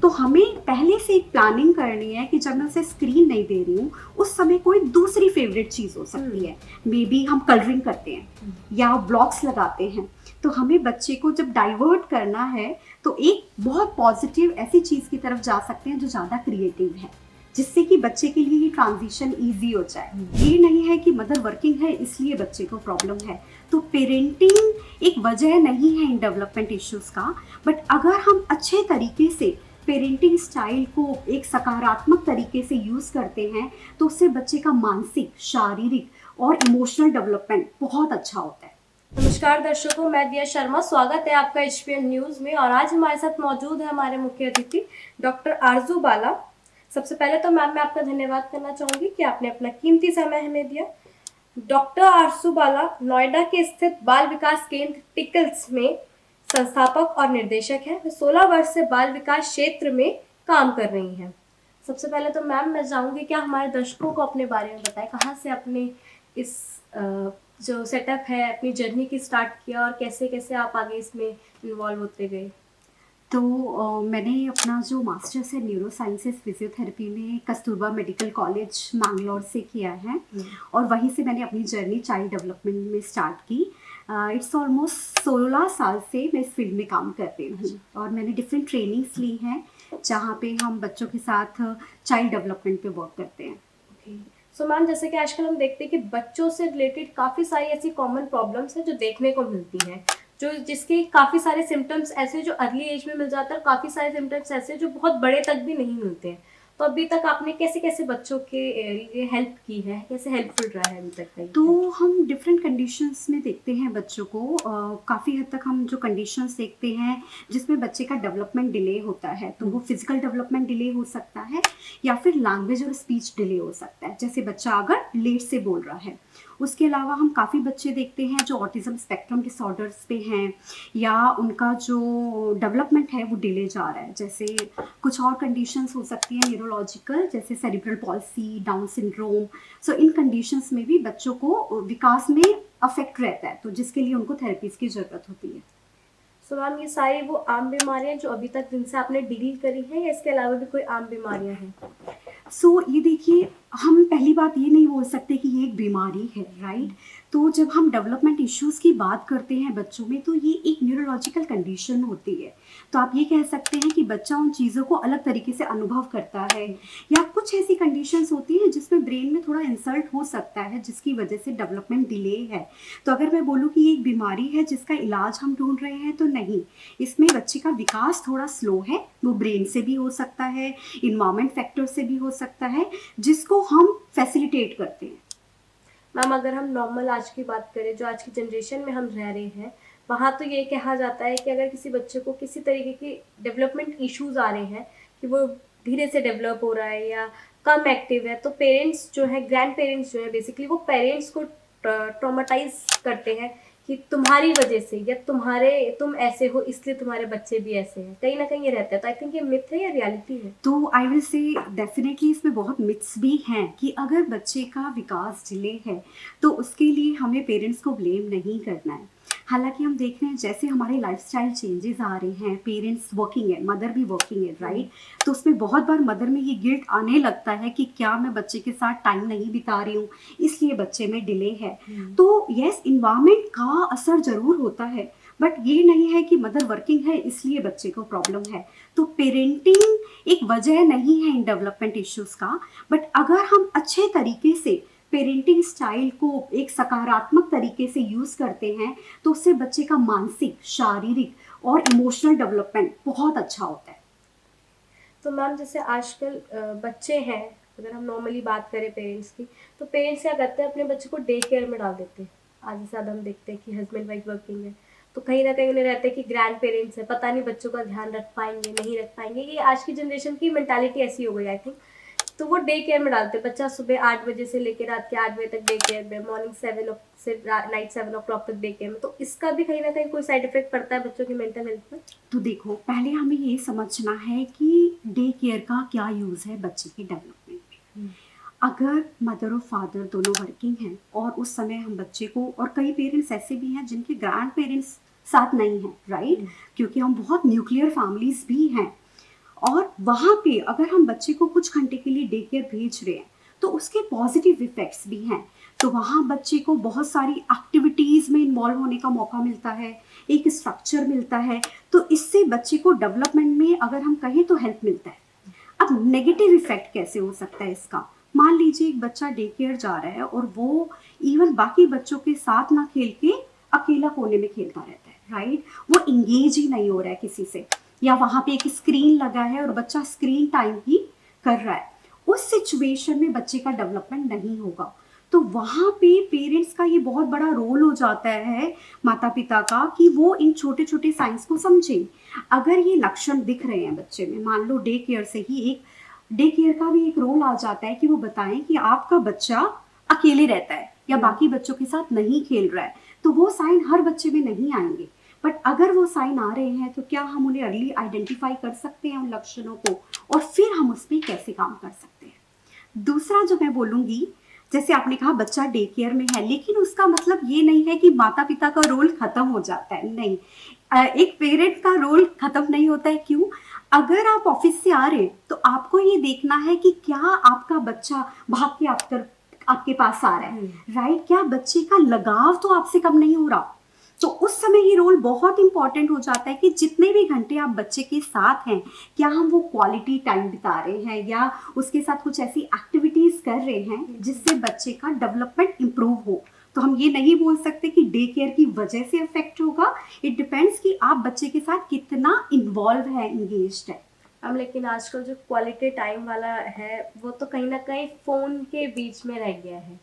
तो हमें पहले से एक प्लानिंग करनी है कि जब मैं उसे स्क्रीन नहीं दे रही हूँ उस समय कोई दूसरी फेवरेट चीज़ हो सकती है। मे बी हम कलरिंग करते हैं या ब्लॉग्स लगाते हैं। तो हमें बच्चे को जब डाइवर्ट करना है तो एक बहुत पॉजिटिव ऐसी चीज़ की तरफ जा सकते हैं जो ज़्यादा क्रिएटिव है, जिससे कि बच्चे के लिए ये ट्रांजिशन ईजी हो जाए। ये नहीं है कि मदर वर्किंग है इसलिए बच्चे को प्रॉब्लम है। तो पेरेंटिंग एक वजह नहीं है इन डेवलपमेंट इश्यूज का, बट अगर हम अच्छे तरीके से पेरेंटिंग स्टाइल को एक सकारात्मक तरीके से यूज करते हैं तो उससे बच्चे का मानसिक, शारीरिक और इमोशनल डेवलपमेंट बहुत अच्छा होता है। नमस्कार दर्शकों, मैं दिया शर्मा। स्वागत है आपका एचपीएन न्यूज में। और आज हमारे साथ मौजूद है हमारे मुख्य अतिथि डॉक्टर आरजू बाला। सबसे पहले तो मैम मैं आपका धन्यवाद करना चाहूंगी कि आपने अपना कीमती समय हमें दिया। डॉक्टर आरजू बाला नोएडा के स्थित बाल विकास केंद्र टिकल्स में संस्थापक और निर्देशक है। वे 16 वर्ष से बाल विकास क्षेत्र में काम कर रही हैं। सबसे पहले तो मैम मैं चाहूंगी कि हमारे दर्शकों को अपने बारे में बताएं, कहाँ से अपने इस जो सेटअप है अपनी जर्नी की स्टार्ट किया और कैसे कैसे आप आगे इसमें इन्वॉल्व होते गए। तो मैंने अपना जो मास्टर्स है न्यूरो साइंसेस फिजियोथेरेपी में कस्तूरबा मेडिकल कॉलेज मैंगलोर से किया है और वहीं से मैंने अपनी जर्नी चाइल्ड डेवलपमेंट में स्टार्ट की। इट्स ऑलमोस्ट 16 साल से मैं इस फील्ड में काम कर रही हूँ और मैंने डिफरेंट ट्रेनिंग्स ली हैं जहाँ पे हम बच्चों के साथ चाइल्ड डेवलपमेंट पे वर्क करते हैं। सो मैम, जैसे कि आजकल हम देखते हैं कि बच्चों से रिलेटेड काफ़ी सारी ऐसी कॉमन प्रॉब्लम्स हैं जो देखने को मिलती हैं, जो जिसके काफ़ी सारे सिम्टम्स ऐसे जो अर्ली एज में मिल जाते हैं और काफ़ी सारे सिम्टम्स ऐसे जो बहुत बड़े तक भी नहीं मिलते हैं। तो अभी तक आपने कैसे कैसे बच्चों के लिए हेल्प की है, कैसे हेल्पफुल रहा है अभी तक का? तो हम डिफरेंट कंडीशंस में देखते हैं बच्चों को। काफ़ी हद तक हम जो कंडीशंस देखते हैं जिसमें बच्चे का डेवलपमेंट डिले होता है, तो वो फिजिकल डेवलपमेंट डिले हो सकता है या फिर लैंग्वेज और स्पीच डिले हो सकता है, जैसे बच्चा अगर लेट से बोल रहा है। उसके अलावा हम काफ़ी बच्चे देखते हैं जो ऑटिज्म स्पेक्ट्रम डिसऑर्डर्स पे हैं या उनका जो डेवलपमेंट है वो डिले जा रहा है। जैसे कुछ और कंडीशंस हो सकती हैं न्यूरोलॉजिकल, जैसे सेरिब्रल पॉल्सी, डाउन सिंड्रोम। सो इन कंडीशंस में भी बच्चों को विकास में अफेक्ट रहता है, तो जिसके लिए उनको थेरेपीज की ज़रूरत होती है। सो मैम, ये सारी वो आम बीमारियां जो अभी तक जिनसे आपने डील करी है या इसके अलावा भी कोई आम बीमारियां हैं? ये देखिए, हम पहली बात ये नहीं बोल सकते कि ये एक बीमारी है, राइट। तो जब हम डेवलपमेंट इश्यूज की बात करते हैं बच्चों में तो ये एक न्यूरोलॉजिकल कंडीशन होती है। तो आप ये कह सकते हैं कि बच्चा उन चीज़ों को अलग तरीके से अनुभव करता है या कुछ ऐसी कंडीशंस होती हैं जिसमें ब्रेन में थोड़ा इंसल्ट हो सकता है जिसकी वजह से डेवलपमेंट डिले है। तो अगर मैं बोलूँ कि ये एक बीमारी है जिसका इलाज हम ढूंढ रहे हैं, तो नहीं। इसमें बच्चे का विकास थोड़ा स्लो है, वो ब्रेन से भी हो सकता है, इन्वायरमेंट फैक्टर से भी हो सकता है, जिसको हम फैसिलिटेट करते हैं। मैम, अगर हम नॉर्मल आज की बात करें, जो आज की जनरेशन में हम रह रहे हैं, वहाँ तो ये कहा जाता है कि अगर किसी बच्चे को किसी तरीके की डेवलपमेंट इश्यूज आ रहे हैं कि वो धीरे से डेवलप हो रहा है या कम एक्टिव है, तो पेरेंट्स जो है, ग्रैंड पेरेंट्स जो है, बेसिकली वो पेरेंट्स को ट्रॉमेटाइज करते हैं कि तुम्हारी वजह से या तुम ऐसे हो इसलिए तुम्हारे बच्चे भी ऐसे हैं। कहीं ना कहीं ये रहता है। तो आई थिंक ये मिथ है या रियलिटी है? तो आई विल से डेफिनेटली इसमें बहुत मिथ्स भी हैं कि अगर बच्चे का विकास डिले है तो उसके लिए हमें पेरेंट्स को ब्लेम नहीं करना है। हालांकि हम देख रहे हैं जैसे हमारे लाइफस्टाइल चेंजेस आ रहे हैं, पेरेंट्स वर्किंग है, मदर भी वर्किंग है, राइट। तो उसमें बहुत बार मदर में ये गिल्ट आने लगता है कि क्या मैं बच्चे के साथ टाइम नहीं बिता रही हूँ इसलिए बच्चे में डिले है। तो यस, इन्वायरमेंट का असर जरूर होता है, बट ये नहीं है कि मदर वर्किंग है इसलिए बच्चे को प्रॉब्लम है। तो पेरेंटिंग एक वजह नहीं है इन डेवलपमेंट इश्यूज का, बट अगर हम अच्छे तरीके से पेरेंटिंग स्टाइल को एक सकारात्मक तरीके से यूज करते हैं तो उससे बच्चे का मानसिक, शारीरिक और इमोशनल डेवलपमेंट बहुत अच्छा होता है। तो मैम, जैसे आजकल बच्चे हैं, अगर हम नॉर्मली बात करें पेरेंट्स की, तो पेरेंट्स क्या करते हैं, अपने बच्चे को डे केयर में डाल देते हैं। आज से ज़्यादा हम देखते हैं कि हस्बैंड वाइफ वर्किंग है, तो कहीं ना कहीं उन्हें रहते हैं कि ग्रैंड पेरेंट्स है, पता नहीं बच्चों का ध्यान रख पाएंगे नहीं रख पाएंगे। ये आज की जनरेशन की मेंटालिटी ऐसी हो गई आई थिंक। तो वो डे केयर में डालते हैं बच्चा, सुबह 8 बजे से लेकर रात के 8 बजे तक डे केयर में, मॉर्निंग 7 से नाइट 7 o'clock तक डे केयर में। तो इसका भी कहीं ना कहीं कोई साइड इफेक्ट पड़ता है बच्चों की मेंटल हेल्थ पर? तो देखो, पहले हमें ये समझना है कि डे केयर का क्या यूज है बच्चे की डेवलपमेंट में। अगर मदर और फादर दोनों वर्किंग हैं और उस समय हम बच्चे को, और कई पेरेंट्स ऐसे भी हैं जिनके ग्रैंड पेरेंट्स साथ नहीं हैं, राइट, क्योंकि हम बहुत न्यूक्लियर फैमिलीज भी हैं, और वहाँ पे अगर हम बच्चे को कुछ घंटे के लिए डे केयर भेज रहे हैं तो उसके पॉजिटिव इफेक्ट्स भी हैं। तो वहाँ बच्चे को बहुत सारी एक्टिविटीज़ में इन्वॉल्व होने का मौका मिलता है, एक स्ट्रक्चर मिलता है, तो इससे बच्चे को डेवलपमेंट में अगर हम कहें तो हेल्प मिलता है। अब नेगेटिव इफेक्ट कैसे हो सकता है इसका? मान लीजिए एक बच्चा डे केयर जा रहा है और वो इवन बाकी बच्चों के साथ ना खेल के अकेला कोने में खेलता रहता है, राइट? वो इंगेज ही नहीं हो रहा है किसी से, या वहाँ पे एक स्क्रीन लगा है और बच्चा स्क्रीन टाइम ही कर रहा है। उस सिचुएशन में बच्चे का डेवलपमेंट नहीं होगा। तो वहाँ पे पेरेंट्स का ये बहुत बड़ा रोल हो जाता है, माता पिता का, कि वो इन छोटे छोटे साइंस को समझें। अगर ये लक्षण दिख रहे हैं बच्चे में, मान लो डे केयर से ही एक डे केयर का भी एक रोल आ जाता है कि वो बताएं कि आपका बच्चा अकेले रहता है या बाकी बच्चों के साथ नहीं खेल रहा है, तो वो साइन हर बच्चे में नहीं आएंगे। बट अगर वो साइन आ रहे हैं तो क्या हम उन्हें अर्ली आइडेंटिफाई कर सकते हैं उन लक्षणों को, और फिर हम उस पर कैसे काम कर सकते हैं। दूसरा जो मैं बोलूँगी, जैसे आपने कहा बच्चा डे केयर में है, लेकिन उसका मतलब ये नहीं है कि माता पिता का रोल खत्म हो जाता है, नहीं। एक पेरेंट का रोल खत्म नहीं होता है। क्यों? अगर आप ऑफिस से आ रहे हैं तो आपको ये देखना है कि क्या आपका बच्चा भाग के आपके पास आ रहा है, राइट? क्या बच्चे का लगाव तो आपसे कम नहीं हो रहा? तो उस समय ये रोल बहुत इंपॉर्टेंट हो जाता है कि जितने भी घंटे आप बच्चे के साथ हैं, क्या हम वो क्वालिटी टाइम बिता रहे हैं या उसके साथ कुछ ऐसी एक्टिविटीज कर रहे हैं जिससे बच्चे का डेवलपमेंट इंप्रूव हो। तो हम ये नहीं बोल सकते कि डे केयर की वजह से इफेक्ट होगा। इट डिपेंड्स कि आप बच्चे के साथ कितना इन्वॉल्व है, इंगेज्ड है। हम लेकिन आजकल जो क्वालिटी टाइम वाला है वो तो कहीं ना कहीं फ़ोन के बीच में रह गया है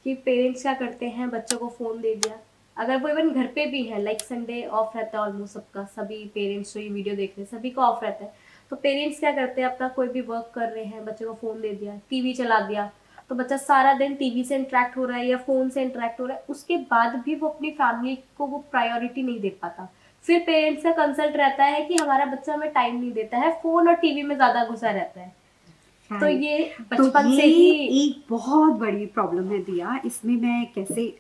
कि पेरेंट्स क्या करते हैं, बच्चों को फ़ोन दे दिया। अगर वो इवन घर पे भी है, लाइक संडे ऑफ रहता है ऑलमोस्ट सबका, सभी पेरेंट्स जो ये वीडियो देख रहे हैं सभी को ऑफ रहता है, तो पेरेंट्स क्या करते हैं, अपना कोई भी वर्क कर रहे हैं, बच्चे को फ़ोन दे दिया, टीवी चला दिया, तो बच्चा सारा दिन टीवी से इंटरेक्ट हो रहा है या फ़ोन से इंटरेक्ट हो रहा है, उसके बाद भी वो अपनी फैमिली को वो प्रायोरिटी नहीं दे पाता। फिर पेरेंट्स का कंसल्ट रहता है कि हमारा बच्चा हमें टाइम नहीं देता है, फोन और टीवी में ज्यादा घुसा रहता है। तो ये बचपन से ही एक बहुत बड़ी प्रॉब्लम है दिया। इसमें मैं कैसे,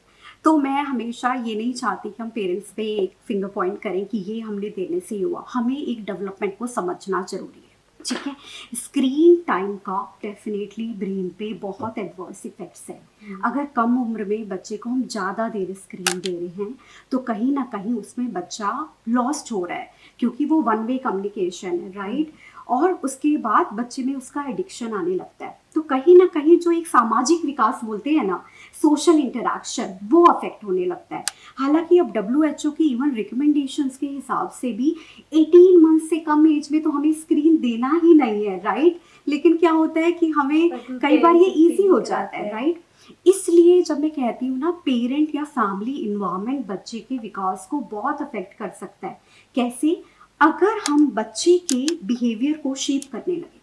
तो मैं हमेशा ये नहीं चाहती कि हम पेरेंट्स पे एक फिंगर पॉइंट करें कि ये हमने देने से हुआ। हमें एक डेवलपमेंट को समझना जरूरी है, ठीक है? स्क्रीन टाइम का डेफिनेटली ब्रेन पे बहुत एडवर्स इफेक्ट्स है। अगर कम उम्र में बच्चे को हम ज़्यादा देर स्क्रीन दे रहे हैं तो कहीं ना कहीं उसमें बच्चा लॉस्ट हो रहा है, क्योंकि वो वन वे कम्युनिकेशन है, राइट? और उसके बाद बच्चे में उसका एडिक्शन आने लगता है। तो कहीं ना कहीं जो एक सामाजिक विकास बोलते हैं ना, सोशल इंटरैक्शन, वो अफेक्ट होने लगता है। हालांकि अब WHO की इवन रिकमेंडेशंस के हिसाब से भी 18 मंथ से कम एज में तो हमें स्क्रीन देना ही नहीं है, राइट? लेकिन क्या होता है कि हमें कई बार ये ईजी हो जाता है, राइट? इसलिए जब मैं कहती हूँ ना, पेरेंट या फैमिली इन्वायरमेंट बच्चे के विकास को बहुत अफेक्ट कर सकता है। कैसे? अगर हम बच्चे के बिहेवियर को शेप करने लगे।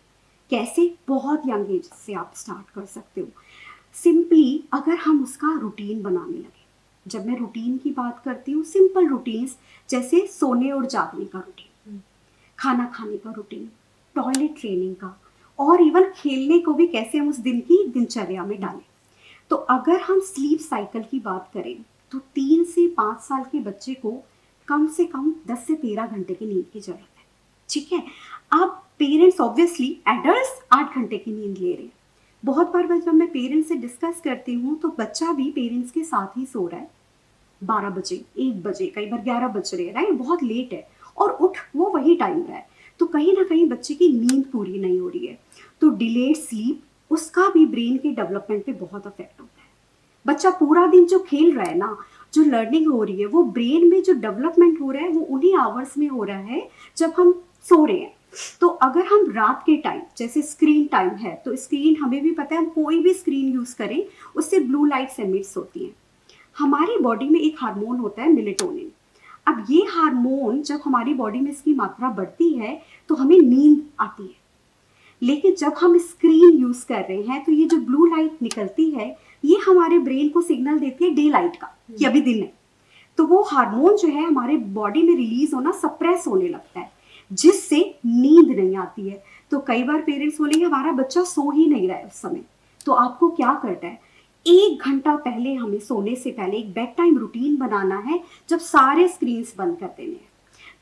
कैसे? बहुत यंग एज से आप स्टार्ट कर सकते हो। सिंपली अगर हम उसका रूटीन बनाने लगे। जब मैं रूटीन की बात करती हूँ, सिंपल रूटीन्स जैसे सोने और जागने का रूटीन, खाना खाने का रूटीन, टॉयलेट ट्रेनिंग का, और इवन खेलने को भी कैसे हम उस दिन की दिनचर्या में डालें। तो अगर हम स्लीप साइकिल की बात करें तो 3 से 5 साल के बच्चे को कम से कम 10 से 13 घंटे की नींद की जरूरत है, ठीक है? अब पेरेंट्स ऑब्वियसली एडल्ट्स 8 घंटे की नींद ले रहे हैं। बहुत बार जब मैं पेरेंट्स से डिस्कस करती हूँ तो बच्चा भी पेरेंट्स के साथ ही सो रहा है, 12 बजे, 1 बजे, कई बार 11 बज रहे हैं, राइट? बहुत लेट है, और उठ वो वही टाइम रहा है। तो कहीं ना कहीं बच्चे की नींद पूरी नहीं हो रही है। तो डिलेड स्लीप, उसका भी ब्रेन के डेवलपमेंट पे बहुत अफेक्ट होता है। बच्चा पूरा दिन जो खेल रहा है ना, जो लर्निंग हो रही है, वो ब्रेन में जो डेवलपमेंट हो रहा है वो उन्हीं आवर्स में हो रहा है जब हम सो रहे हैं। तो अगर हम रात के टाइम, जैसे स्क्रीन टाइम है, तो स्क्रीन हमें भी पता है, हम कोई भी स्क्रीन यूज करें उससे ब्लू लाइट्स एमिट्स होती हैं। हमारी बॉडी में एक हार्मोन होता है मेलेटोनिन। अब ये हार्मोन जब हमारी बॉडी में इसकी मात्रा बढ़ती है तो हमें नींद आती है। लेकिन जब हम स्क्रीन यूज कर रहे हैं तो ये जो ब्लू लाइट निकलती है, ये हमारे ब्रेन को सिग्नल देती है डे लाइट का कि अभी दिन है। तो वो हार्मोन जो है हमारे बॉडी में रिलीज होना सप्रेस होने लगता है, जिससे नींद नहीं आती है। तो कई बार पेरेंट्स बोलेंगे हमारा बच्चा सो ही नहीं रहा है उस समय। तो आपको क्या करना है, 1 घंटा पहले हमें सोने से पहले एक बेड टाइम रूटीन बनाना है, जब सारे स्क्रीन्स बंद कर देने हैं।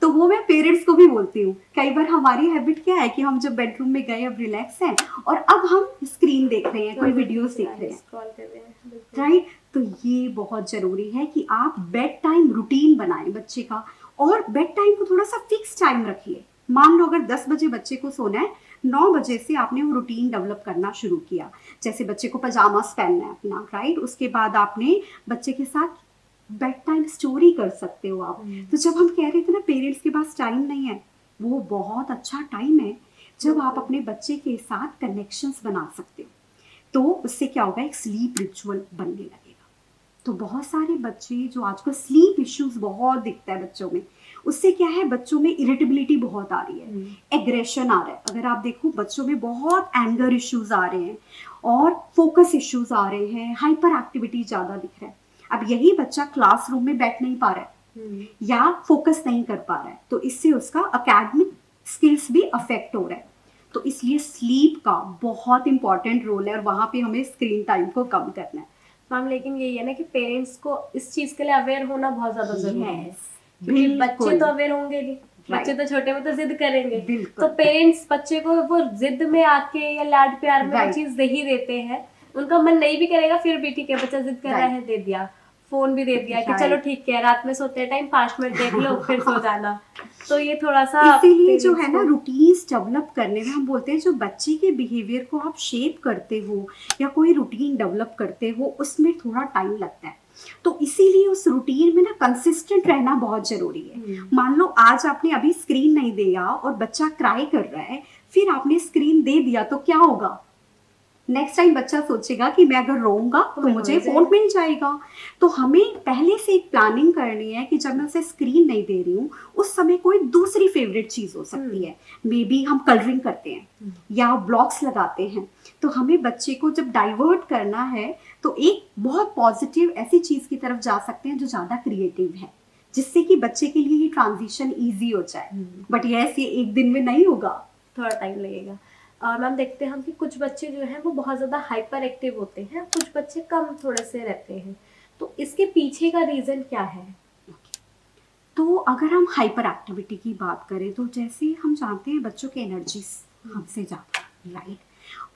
तो वो मैं पेरेंट्स को भी बोलती हूँ। कई बार हमारी हैबिट क्या है कि हम जब बेडरूम में गए, अब रिलैक्स हैं और अब हम स्क्रीन देख रहे हैं, कोई वीडियोस देख रहे हैं, स्क्रॉल कर रहे हैं, बिल्कुल। राइट। तो ये बहुत जरूरी है कि आप बेड टाइम रूटीन बनाएं बच्चे का, और बेड टाइम को थोड़ा सा फिक्स टाइम रखिए। मान लो अगर 10 बजे बच्चे को सोना है, 9 बजे से आपने वो रूटीन डेवलप करना शुरू किया। जैसे बच्चे को पजामास पहनना है अपना, राइट, उसके बाद आपने बच्चे के साथ बेड टाइम स्टोरी कर सकते हो आप। तो जब हम कह रहे थे ना पेरेंट्स के पास टाइम नहीं है, वो बहुत अच्छा टाइम है जब आप अपने बच्चे के साथ कनेक्शंस बना सकते हो। तो उससे क्या होगा, एक स्लीप रिचुअल बनने लगेगा। तो बहुत सारे बच्चे जो आजकल स्लीप इश्यूज बहुत दिखता है बच्चों में, उससे क्या है, बच्चों में इरिटेबिलिटी बहुत आ रही है, एग्रेशन आ रहा है। अगर आप देखो बच्चों में बहुत एंगर इश्यूज आ रहे हैं और फोकस इश्यूज आ रहे हैं, हाइपर एक्टिविटी ज्यादा दिख रहा है। अब यही बच्चा क्लासरूम में बैठ नहीं पा रहा है या फोकस नहीं कर पा रहा है, तो इससे उसका एकेडमिक स्किल्स भी अफेक्ट हो रहा है। तो इसलिए स्लीप का बहुत इंपॉर्टेंट रोल है और वहां पे हमें स्क्रीन टाइम को कम करना है। मैम लेकिन यही है ना कि पेरेंट्स को इस चीज के लिए अवेयर होना बहुत ज्यादा जरूरी है, Yes, क्योंकि बिल्कुल। बच्चे तो अवेयर होंगे नहीं, बच्चे तो छोटे में तो जिद करेंगे, बिल्कुल। तो पेरेंट्स बच्चे को वो जिद में आके या लाड प्यार में वो Right. चीज दे ही देते हैं। उनका मन नहीं भी करेगा फिर भी ठीक है, बच्चा जिद कर रहा Right. है, दे दिया, फोन भी दे दिया कि Right. चलो ठीक है रात में सोते टाइम 5 मिनट देख लो फिर सो जाना। तो ये थोड़ा सा इसीलिए जो है parents ना को- रूटीन्स डेवलप करने में हम बोलते हैं जो बच्चे के बिहेवियर को आप शेप करते हो या कोई रूटीन डेवलप करते हो, उसमें थोड़ा टाइम लगता है। तो इसीलिए उस रूटीन में ना कंसिस्टेंट रहना बहुत जरूरी है। मान लो आज आपने अभी स्क्रीन नहीं दिया और बच्चा क्राई कर रहा है, फिर आपने स्क्रीन दे दिया, तो क्या होगा, नेक्स्ट टाइम बच्चा सोचेगा कि मैं अगर रोऊंगा तो मुझे फोन मिल जाएगा। तो हमें पहले से एक प्लानिंग करनी है कि जब मैं उसे स्क्रीन नहीं दे रही हूँ, उस समय कोई दूसरी फेवरेट चीज हो सकती है। मे बी हम कलरिंग करते हैं या ब्लॉक्स लगाते हैं। तो हमें बच्चे को जब डाइवर्ट करना है तो एक बहुत पॉजिटिव ऐसी चीज की तरफ जा सकते हैं जो ज्यादा क्रिएटिव है, जिससे कि बच्चे के लिए ये ट्रांजिशन ईजी हो जाए। बट यस, ये एक दिन में नहीं होगा, थोड़ा टाइम लगेगा। और मैम देखते हैं हम कि कुछ बच्चे जो हैं वो बहुत ज़्यादा हाइपर एक्टिव होते हैं, कुछ बच्चे कम थोड़े से रहते हैं, तो इसके पीछे का रीज़न क्या है? तो अगर हम हाइपर एक्टिविटी की बात करें तो जैसे हम जानते हैं बच्चों की एनर्जी हमसे ज़्यादा, राइट,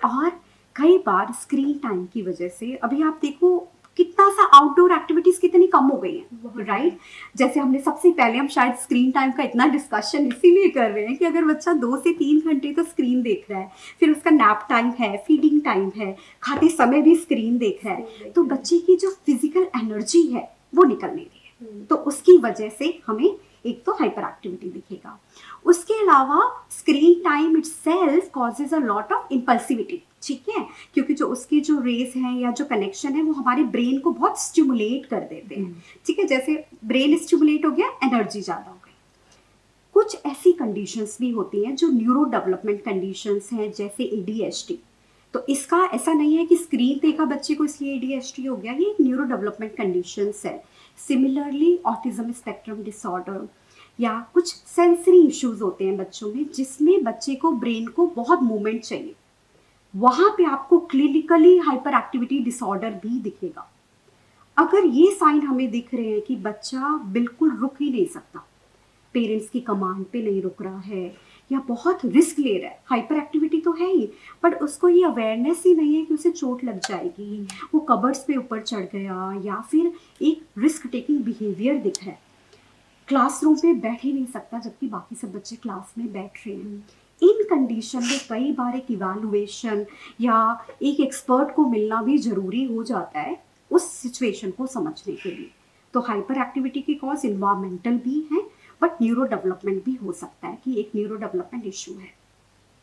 और कई बार स्क्रीन टाइम की वजह से अभी आप देखो कितना सा आउटडोर एक्टिविटीज कितनी कम हो गई हैं, राइट। जैसे हमने सबसे पहले हम शायद स्क्रीन टाइम का इतना डिस्कशन इसीलिए कर रहे हैं कि अगर बच्चा 2 से 3 घंटे तो स्क्रीन देख रहा है, फिर उसका नैप टाइम है, फीडिंग टाइम है, खाते समय भी स्क्रीन देख रहा है, तो बच्चे की जो फिजिकल एनर्जी है वो निकल नहीं रही है। तो उसकी वजह से हमें एक तो हाइपर एक्टिविटी दिखेगा। उसके अलावा screen time itself causes a lot of impulsivity, ठीक है, क्योंकि जो उसके जो रेस हैं या जो कनेक्शन है वो हमारे ब्रेन को बहुत स्टिमुलेट कर देते हैं, ठीक है। जैसे ब्रेन स्टिमुलेट हो गया, एनर्जी ज़्यादा हो गई। कुछ ऐसी कंडीशंस भी होती हैं जो न्यूरो डेवलपमेंट कंडीशंस हैं, जैसे ADHD। तो इसका ऐसा नहीं है कि स्क्रीन देखा बच्चे को इसलिए ADHD हो गया, ये एक न्यूरो डेवलपमेंट कंडीशंस है। सिमिलरली ऑटिज्म स्पेक्ट्रम डिसऑर्डर या कुछ सेंसरी इश्यूज होते हैं बच्चों में, जिसमें बच्चे को ब्रेन को बहुत मूवमेंट चाहिए, वहां पे आपको क्लिनिकली हाइपर एक्टिविटी डिसऑर्डर भी दिखेगा। अगर ये साइन हमें दिख रहे हैं कि बच्चा बिल्कुल रुक ही नहीं सकता, पेरेंट्स की कमांड पे नहीं रुक रहा है या बहुत रिस्क ले रहा है, हाइपर एक्टिविटी तो है ही, बट उसको ये अवेयरनेस ही नहीं है कि उसे चोट लग जाएगी, वो कबर्ड्स पे ऊपर चढ़ गया, या फिर एक रिस्क टेकिंग बिहेवियर दिख रहा है, क्लासरूम में बैठ ही नहीं सकता जबकि बाकी सब बच्चे क्लास में बैठ रहे हैं। इन कंडीशन में कई बार एक इवैल्यूएशन या एक एक्सपर्ट को मिलना भी जरूरी हो जाता है उस सिचुएशन को समझने के लिए। तो हाइपर एक्टिविटी के कॉज इन्वायरमेंटल भी हैं, बट न्यूरो डेवलपमेंट भी हो सकता है कि एक न्यूरो डेवलपमेंट इशू है।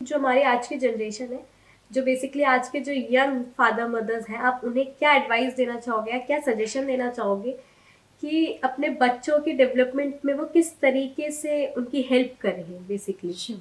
जो हमारी आज की जनरेशन है, जो बेसिकली आज के जो यंग फादर मदर्स हैं, आप उन्हें क्या एडवाइस देना चाहोगे, क्या सजेशन देना चाहोगे कि अपने बच्चों की डेवलपमेंट में वो किस तरीके से उनकी हेल्प करें बेसिकली?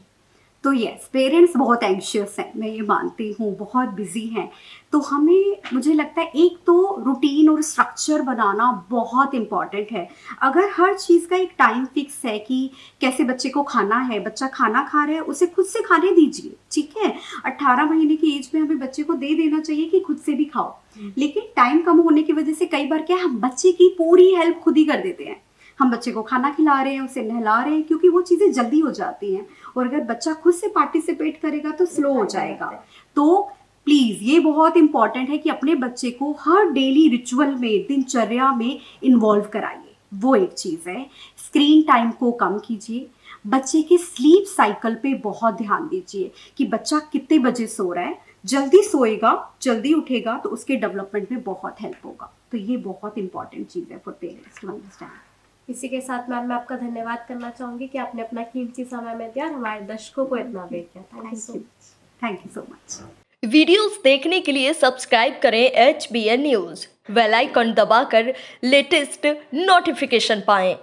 तो यस, पेरेंट्स बहुत एंशियस हैं, मैं ये मानती हूँ, बहुत बिजी हैं। तो हमें, मुझे लगता है एक तो रूटीन और स्ट्रक्चर बनाना बहुत इम्पॉर्टेंट है। अगर हर चीज़ का एक टाइम फिक्स है कि कैसे बच्चे को खाना है, बच्चा खाना खा रहा है, उसे खुद से खाने दीजिए, ठीक है। 18 महीने की एज में हमें बच्चे को दे देना चाहिए कि खुद से भी खाओ। लेकिन टाइम कम होने की वजह से कई बार क्या है, हम बच्चे की पूरी हेल्प खुद ही कर देते हैं। हम बच्चे को खाना खिला रहे हैं, उसे नहला रहे हैं, क्योंकि वो चीज़ें जल्दी हो जाती हैं। और अगर बच्चा खुद से पार्टिसिपेट करेगा तो स्लो हो जाएगा। तो प्लीज़ ये बहुत इंपॉर्टेंट है कि अपने बच्चे को हर डेली रिचुअल में, दिनचर्या में इन्वॉल्व कराइए। वो एक चीज़ है। स्क्रीन टाइम को कम कीजिए। बच्चे के स्लीप साइकिल पे बहुत ध्यान दीजिए कि बच्चा कितने बजे सो रहा है। जल्दी सोएगा, जल्दी उठेगा तो उसके डेवलपमेंट में बहुत हेल्प होगा। तो ये बहुत इंपॉर्टेंट चीज़ है फॉर पेरेंट्स टू अंडरस्टैंड। इसी के साथ मैम मैं आपका धन्यवाद करना चाहूंगी कि आपने अपना कीमती समय में दिया और हमारे दर्शकों को इतना वेट किया। Thank you so much. Videos देखने के लिए सब्सक्राइब करें HBN न्यूज़, बेल आइकन दबाकर लेटेस्ट नोटिफिकेशन पाएं।